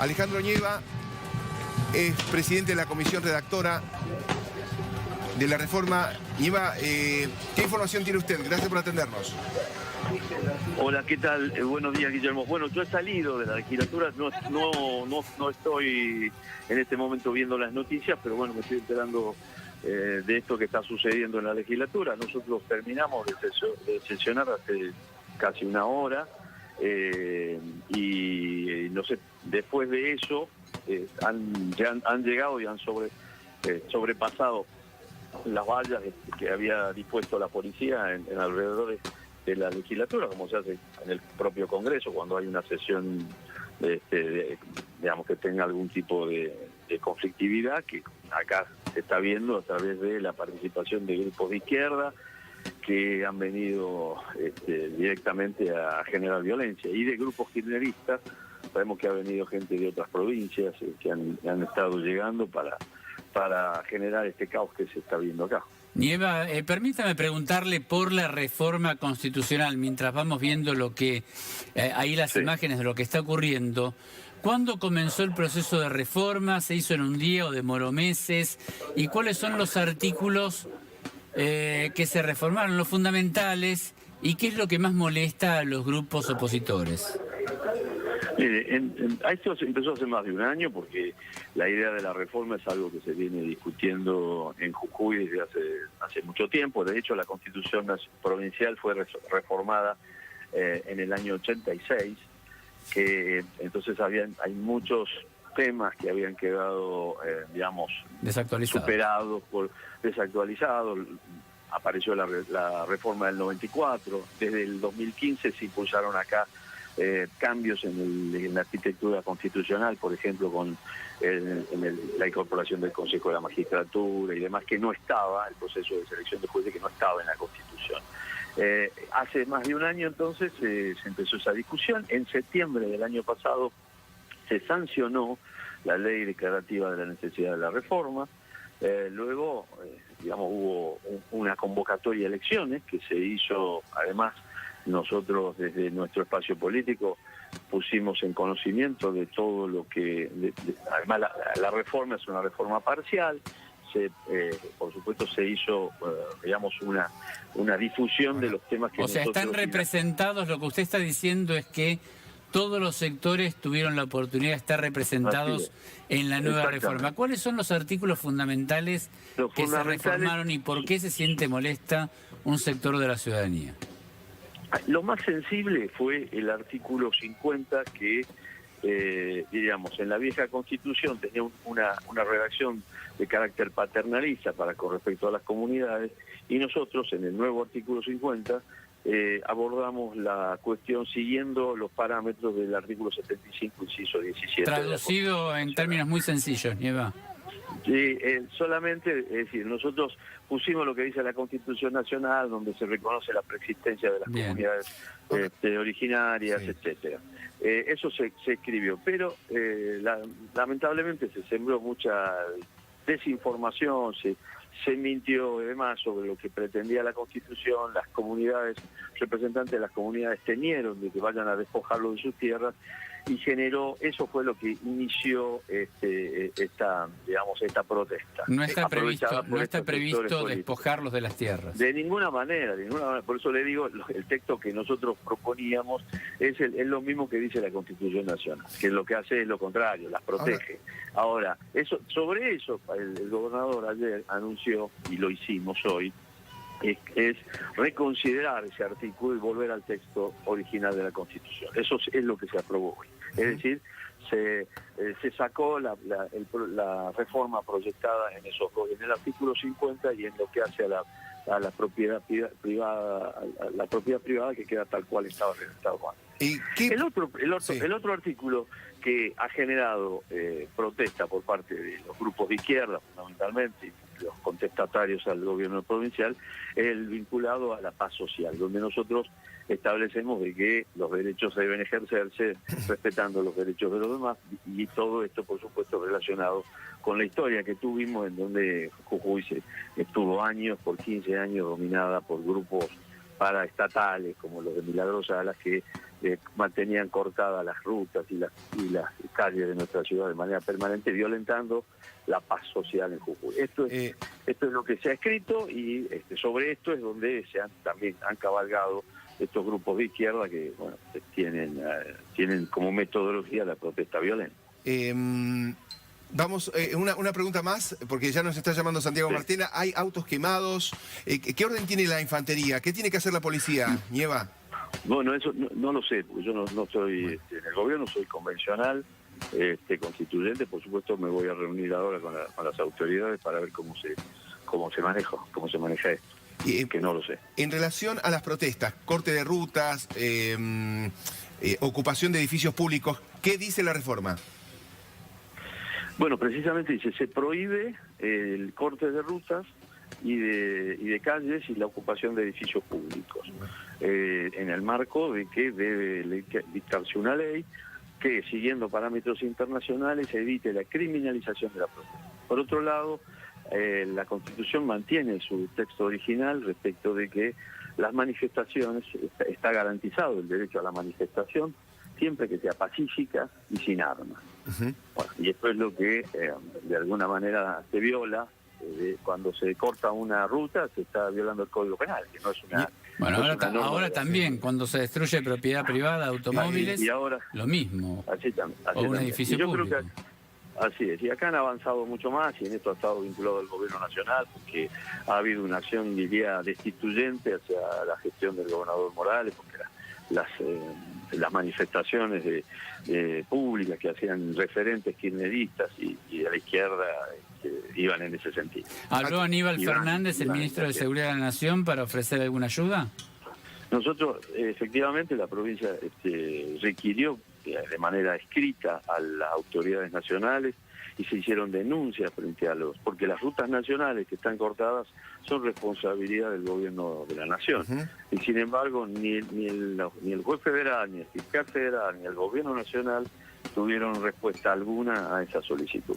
Alejandro Nieva es presidente de la comisión redactora de la reforma. Nieva, ¿qué información tiene usted? Gracias por atendernos. Hola, ¿qué tal? Buenos días, Guillermo. Bueno, yo he salido de la legislatura, no estoy en este momento viendo las noticias, pero bueno, me estoy enterando de esto que está sucediendo en la legislatura. Nosotros terminamos de sesionar hace casi una hora y no sé, después de eso han llegado y han sobrepasado las vallas que había dispuesto la policía en alrededor de la legislatura, como se hace en el propio Congreso cuando hay una sesión digamos que tenga algún tipo de conflictividad, que acá se está viendo a través de la participación de grupos de izquierda que han venido directamente a generar violencia, y de grupos kirchneristas. Sabemos que ha venido gente de otras provincias que han estado llegando para generar este caos que se está viendo acá. Nieva, permítame preguntarle por la reforma constitucional, mientras vamos viendo lo que ahí las imágenes de lo que está ocurriendo. ¿Cuándo comenzó el proceso de reforma? ¿Se hizo en un día o demoró meses? ¿Y cuáles son los artículos que se reformaron, los fundamentales? ¿Y qué es lo que más molesta a los grupos opositores? Mire, esto empezó hace más de un año, porque la idea de la reforma es algo que se viene discutiendo en Jujuy desde hace mucho tiempo. De hecho, la Constitución provincial fue reformada en el año 86, que entonces hay muchos temas que habían quedado, digamos, desactualizados. Apareció la reforma del 94, desde el 2015 se impulsaron acá cambios en la arquitectura constitucional, por ejemplo, con la incorporación del Consejo de la Magistratura y demás, que no estaba, el proceso de selección de jueces que no estaba en la Constitución. Hace más de un año entonces se empezó esa discusión. En septiembre del año pasado se sancionó la ley declarativa de la necesidad de la reforma. Luego, digamos, hubo una convocatoria de elecciones que se hizo. Además, nosotros desde nuestro espacio político pusimos en conocimiento de todo lo que... además, la reforma es una reforma parcial. Por supuesto se hizo, digamos, una difusión de los temas que nosotros... O sea, están representados, lo que usted está diciendo es que todos los sectores tuvieron la oportunidad de estar representados en la nueva reforma. ¿Cuáles son los artículos fundamentales que se reformaron y por qué se siente molesta un sector de la ciudadanía? Lo más sensible fue el artículo 50, que, digamos, en la vieja Constitución tenía una redacción de carácter paternalista con respecto a las comunidades, y nosotros en el nuevo artículo 50 abordamos la cuestión siguiendo los parámetros del artículo 75, inciso 17. Traducido en términos muy sencillos, Nieva. Sí, solamente, es decir, nosotros pusimos lo que dice la Constitución Nacional, donde se reconoce la preexistencia de las comunidades originarias, etcétera. Eso se escribió, pero lamentablemente se sembró mucha desinformación, se mintió y demás sobre lo que pretendía la Constitución. Las comunidades, representantes de las comunidades temieron de que vayan a despojarlo de sus tierras, y eso fue lo que inició esta protesta. No está previsto despojarlos de las tierras. De ninguna manera. Por eso le digo, el texto que nosotros proponíamos es lo mismo que dice la Constitución Nacional, que lo que hace es lo contrario, las protege. Ahora, sobre eso el gobernador ayer anunció, y lo hicimos hoy, es reconsiderar ese artículo y volver al texto original de la Constitución. Eso es lo que se aprobó hoy. Es decir, se sacó la reforma proyectada en esos dos, en el artículo 50 y en lo que hace a la propiedad privada, la propiedad privada, que queda tal cual estaba redactado antes. El otro artículo que ha generado protesta por parte de los grupos de izquierda, fundamentalmente, y los contestatarios al gobierno provincial, es el vinculado a la paz social, donde nosotros establecemos de que los derechos deben ejercerse respetando los derechos de los demás, y todo esto, por supuesto, relacionado con la historia que tuvimos, en donde Jujuy estuvo por 15 años, dominada por grupos paraestatales como los de Milagrosa, a las que mantenían cortadas las rutas y las calles de nuestra ciudad de manera permanente, violentando la paz social en Jujuy. Esto es lo que se ha escrito, y sobre esto es donde también han cabalgado estos grupos de izquierda que, bueno, tienen como metodología la protesta violenta. Vamos, una pregunta más, porque ya nos está llamando Santiago Martela. Hay autos quemados. ¿Qué orden tiene la infantería? ¿Qué tiene que hacer la policía, Nieva? Bueno, eso no lo sé, porque yo no soy en el gobierno, soy convencional, constituyente. Por supuesto me voy a reunir ahora con las autoridades para ver cómo se maneja esto, que no lo sé. En relación a las protestas, corte de rutas, ocupación de edificios públicos, ¿qué dice la reforma? Bueno, precisamente dice, se prohíbe el corte de rutas y de calles y la ocupación de edificios públicos, en el marco de que debe dictarse una ley que, siguiendo parámetros internacionales, evite la criminalización de la protesta. Por otro lado, la Constitución mantiene su texto original respecto de que las manifestaciones, está garantizado el derecho a la manifestación, siempre que sea pacífica y sin armas. Bueno, y esto es lo que de alguna manera se viola. Cuando se corta una ruta, se está violando el Código Penal, que no es una... Bueno, no ahora también, cuando se destruye propiedad privada, automóviles, y ahora, lo mismo. Así o un edificio público. Creo que así es, y acá han avanzado mucho más, y en esto ha estado vinculado el gobierno nacional, porque ha habido una acción, diría, destituyente hacia la gestión del gobernador Morales, porque las manifestaciones públicas que hacían referentes kirchneristas y de la izquierda iban en ese sentido. ¿Habló Aníbal Fernández, el ministro de Seguridad de la Nación, para ofrecer alguna ayuda? Nosotros, efectivamente, la provincia requirió de manera escrita a las autoridades nacionales, y se hicieron denuncias frente a porque las rutas nacionales que están cortadas son responsabilidad del gobierno de la nación. Y sin embargo, ni el juez federal, ni el fiscal federal, ni el gobierno nacional tuvieron respuesta alguna a esa solicitud.